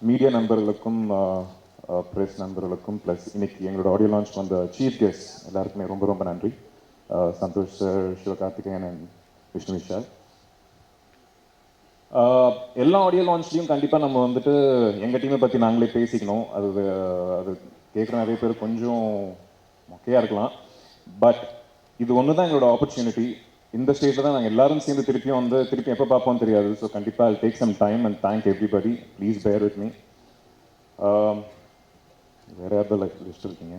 Media நண்பர்களுக்கும் press நண்பர்களுக்கும் plus இன்னைக்கு எங்களோட ஆடியோ லான்ச் வந்த சீஃப் கெஸ்ட் எல்லாருக்குமே ரொம்ப ரொம்ப நன்றி. Santosh sir, Sivakarthikeyan and Vishnu Vishal. எல்லா ஆடியோ லான்ச்லேயும் கண்டிப்பாக நம்ம வந்துட்டு எங்கள் டீமை பற்றி நாங்களே பேசிக்கணும். அது கேட்குற நிறைய பேர் கொஞ்சம் மொக்கையாக இருக்கலாம். பட் இது ஒன்று தான் எங்களோட ஆப்பர்ச்சுனிட்டி. இந்த ஸ்டேஜில் தான் நாங்கள் எல்லாரும் சேர்ந்து திருப்பி எப்போ பார்ப்போம் தெரியாது. ஸோ கண்டிப்பாக I take some time and thank everybody. Please bear with me. வேறு யாராவது லிஸ்ட் இருக்கீங்க.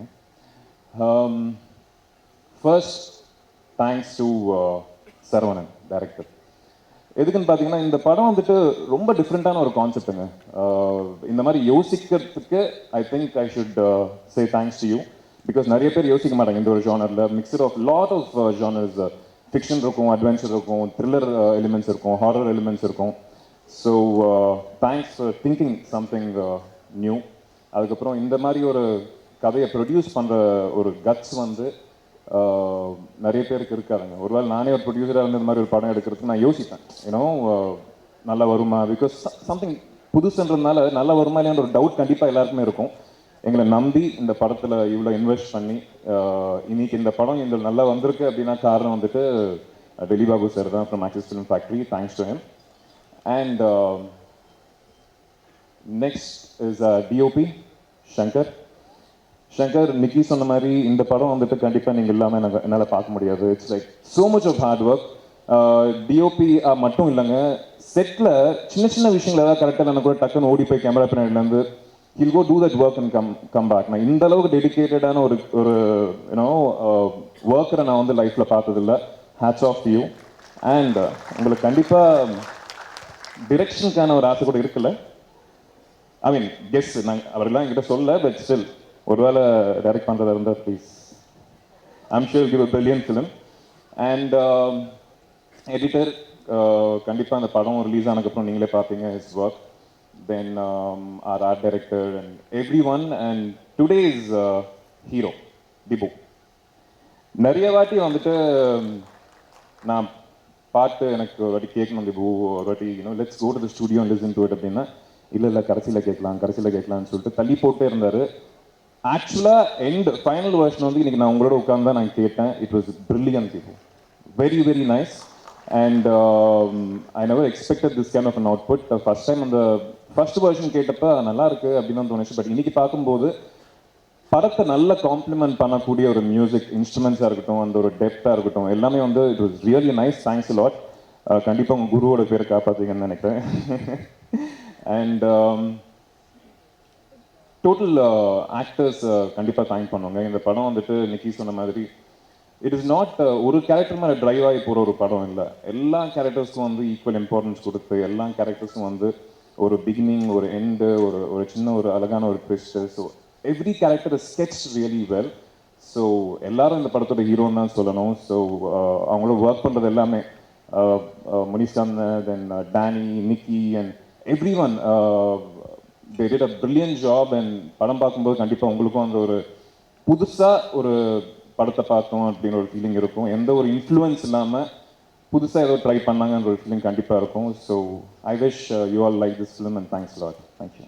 First thanks to Saravanan director. எதுக்குன்னு பார்த்தீங்கன்னா இந்த படம் வந்துட்டு ரொம்ப டிஃப்ரெண்ட்டான ஒரு கான்செப்ட்டுங்க. இந்த மாதிரி யோசிக்கிறதுக்கு I think I should say thanks to you. Because நிறைய பேர் யோசிக்க மாட்டாங்க இந்த ஒரு ஜானரில். Mixture of lot of genres, fiction இருக்கும், அட்வென்ச்சர் இருக்கும், த்ரில்லர் எலிமெண்ட்ஸ் இருக்கும், ஹாரர் எலிமெண்ட்ஸ் இருக்கும். So thanks for thinking something new. அதுக்கப்புறம் இந்த மாதிரி ஒரு கதையை ப்ரொடியூஸ் பண்ணுற ஒரு கட்ஸ் வந்து நிறைய பேருக்கு இருக்காதுங்க. ஒருவேளை நானே ஒரு ப்ரொடியூசராக இருந்து இந்த மாதிரி ஒரு படம் எடுக்கிறதுக்கு நான் யோசிப்பேன். ஏன்னோ நல்லா வருமா, பிகாஸ் சம்திங் புதுசுன்றதுனால நல்லா வருமா இல்லையான்ற ஒரு டவுட் கண்டிப்பாக எல்லாருக்குமே இருக்கும். எங்களை நம்பி இந்த படத்தில் இவ்வளோ இன்வெஸ்ட் பண்ணி இன்னைக்கு இந்த படம் எங்களுக்கு நல்லா வந்திருக்கு அப்படின்னா காரணம் வந்துட்டு டெல்லி பாபு சார் தான், from axis film factory. Thanks to him. And next is DOP Shankar. Nikki சொன்ன மாதிரி இந்த படம் வந்துட்டு கண்டிப்பாக நீங்கள் இல்லாமல் என்னால் பார்க்க முடியாது. It's like so much of hard work. DOP மட்டும் இல்லைங்க, செட்டில் சின்ன சின்ன விஷயங்கள் ஏதாவது கரெக்டாக நான் கூட டக்குன்னு ஓடி போய் கேமரா பின்னாடிலேருந்து he'll go do that work and come back. நான் இந்த அளவுக்கு டெடிக்கேட்டடான ஒரு யூனோ ஒர்க்கரை நான் வந்து லைஃப்பில் பார்த்ததில்ல. Hats off you. அண்ட் உங்களுக்கு கண்டிப்பாக டிரெக்ஷனுக்கான ஒரு ஆசை கூட இருக்குல்ல. ஐ மீன் கெஸ் நாங்கள் அவரெல்லாம் என்கிட்ட சொல்ல, பட் ஸ்டில் ஒருவேளை டைரக்ட் பண்ணுறதா இருந்தால் please. I'm sure give a brilliant film. And editor கண்டிப்பாக அந்த படம் ரிலீஸ் ஆனதுக்கப்புறம் நீங்களே பார்ப்பீங்க his work. Then our art director and every one. And today's hero Dibu. நிறைய வாட்டி வந்துட்டு நான் பாட்டு எனக்கு ஒரு வாட்டி கேட்கணும் திபு, ஒரு வாட்டி let's go to the studio and listen to it அப்படின்னா இல்லை கடைசியில் கேட்கலாம்னு சொல்லிட்டு தள்ளி போட்டே இருந்தார். ஆக்சுவலாக ஃபைனல் வெர்ஷன் வந்து இன்னைக்கு நான் உங்களோட உட்காந்து தான் நான் கேட்டேன். It was brilliant Dhibu. Very very nice. And I never expected this kind of an output. First time அந்த ஃபர்ஸ்ட் வெர்ஷன் கேட்டப்ப நல்லா இருக்கு அப்படின்னு தோணுச்சு. பட் இன்னைக்கு பார்க்கும்போது படத்தை நல்ல காம்ப்ளிமெண்ட் பண்ணக்கூடிய ஒரு மியூசிக் இன்ஸ்ட்ருமெண்ட்ஸாக இருக்கட்டும், அந்த ஒரு டெப்த்தாக இருக்கட்டும், எல்லாமே வந்து it was really nice. Thanks a lot. கண்டிப்பாக உங்கள் குருவோட பேரை காப்பாற்றுங்கன்னு நினைக்கிறேன். அண்ட் டோட்டல் ஆக்டர்ஸ் கண்டிப்பாக தேங்க் பண்ணுவாங்க. இந்த படம் வந்துட்டு நிக்கி சொன்ன மாதிரி இட் இஸ் நாட் ஒரு கேரக்டர் மேலே ட்ரைவ் ஆகி போகிற ஒரு படம் இல்லை. எல்லா கேரக்டர்ஸும் வந்து ஈக்குவல் இம்பார்ட்டன்ஸ் கொடுத்து, எல்லா கேரக்டர்ஸும் வந்து ஒரு பிகினிங், ஒரு எண்டு, ஒரு சின்ன ஒரு அழகான ஒரு twist. So every character is sketch really well. So எல்லாரும் இந்த படத்தோட ஹீரோன்னு தான் சொல்லணும். ஸோ அவங்களோட ஒர்க் பண்ணுறது எல்லாமே Munishanth, then Danny, Nikki and every one they did a brilliant job. And படம் பார்க்கும்போது கண்டிப்பாக உங்களுக்கும் அந்த ஒரு புதுசாக ஒரு படத்தை பார்த்தோம் அப்படின்னு ஒரு ஃபீலிங் இருக்கும். எந்த ஒரு இன்ஃப்ளூயன்ஸ் இல்லாமல் புதுசாக ஏதோ ட்ரை பண்ணாங்கன்ற ஒரு ஃபீலிங் கண்டிப்பாக இருக்கும். So I wish you all like this film and thanks lot. Thank you.